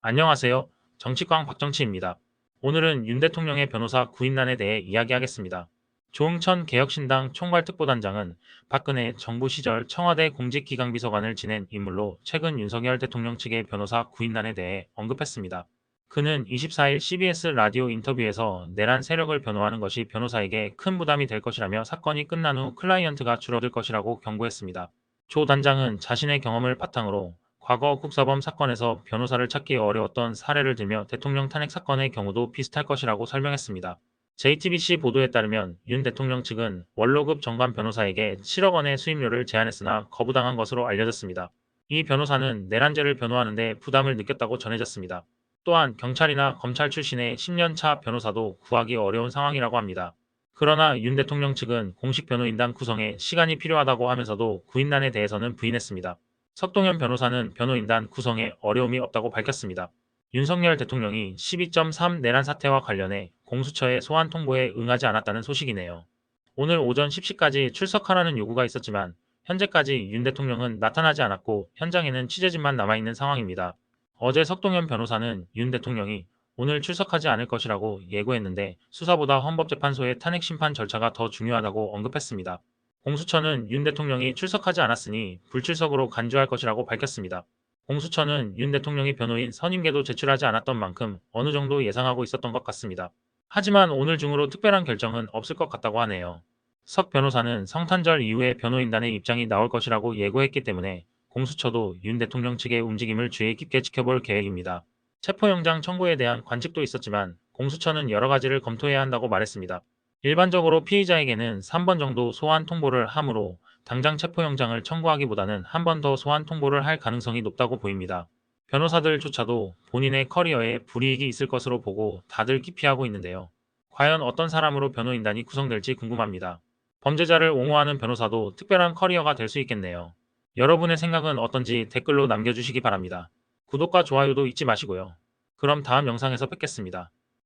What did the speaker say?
안녕하세요. 정치광 박정치입니다. 오늘은 윤 대통령의 변호사 구인난에 대해 이야기하겠습니다. 조응천 개혁신당 총괄특보단장은 박근혜 정부 시절 청와대 공직기강비서관을 지낸 인물로 최근 윤석열 대통령 측의 변호사 구인난에 대해 언급했습니다. 그는 24일 CBS 라디오 인터뷰에서 내란 세력을 변호하는 것이 변호사에게 큰 부담이 될 것이라며 사건이 끝난 후 클라이언트가 줄어들 것이라고 경고했습니다. 조 단장은 자신의 경험을 바탕으로 과거 국사범 사건에서 변호사를 찾기 어려웠던 사례를 들며 대통령 탄핵 사건의 경우도 비슷할 것이라고 설명했습니다. JTBC 보도에 따르면 윤 대통령 측은 원로급 정관 변호사에게 7억 원의 수임료를 제안했으나 거부당한 것으로 알려졌습니다. 이 변호사는 내란죄를 변호하는데 부담을 느꼈다고 전해졌습니다. 또한 경찰이나 검찰 출신의 10년 차 변호사도 구하기 어려운 상황이라고 합니다. 그러나 윤 대통령 측은 공식 변호인단 구성에 시간이 필요하다고 하면서도 구인난에 대해서는 부인했습니다. 석동현 변호사는 변호인단 구성에 어려움이 없다고 밝혔습니다. 윤석열 대통령이 12.3 내란 사태와 관련해 공수처의 소환 통보에 응하지 않았다는 소식이네요. 오늘 오전 10시까지 출석하라는 요구가 있었지만 현재까지 윤 대통령은 나타나지 않았고 현장에는 취재진만 남아있는 상황입니다. 어제 석동현 변호사는 윤 대통령이 오늘 출석하지 않을 것이라고 예고했는데 수사보다 헌법재판소의 탄핵 심판 절차가 더 중요하다고 언급했습니다. 공수처는 윤 대통령이 출석하지 않았으니 불출석으로 간주할 것이라고 밝혔습니다. 공수처는 윤 대통령이 변호인 선임계도 제출하지 않았던 만큼 어느 정도 예상하고 있었던 것 같습니다. 하지만 오늘 중으로 특별한 결정은 없을 것 같다고 하네요. 석 변호사는 성탄절 이후에 변호인단의 입장이 나올 것이라고 예고했기 때문에 공수처도 윤 대통령 측의 움직임을 주의 깊게 지켜볼 계획입니다. 체포영장 청구에 대한 관측도 있었지만 공수처는 여러 가지를 검토해야 한다고 말했습니다. 일반적으로 피의자에게는 3번 정도 소환 통보를 하므로 당장 체포영장을 청구하기보다는 한 번 더 소환 통보를 할 가능성이 높다고 보입니다. 변호사들조차도 본인의 커리어에 불이익이 있을 것으로 보고 다들 기피하고 있는데요. 과연 어떤 사람으로 변호인단이 구성될지 궁금합니다. 범죄자를 옹호하는 변호사도 특별한 커리어가 될 수 있겠네요. 여러분의 생각은 어떤지 댓글로 남겨주시기 바랍니다. 구독과 좋아요도 잊지 마시고요. 그럼 다음 영상에서 뵙겠습니다.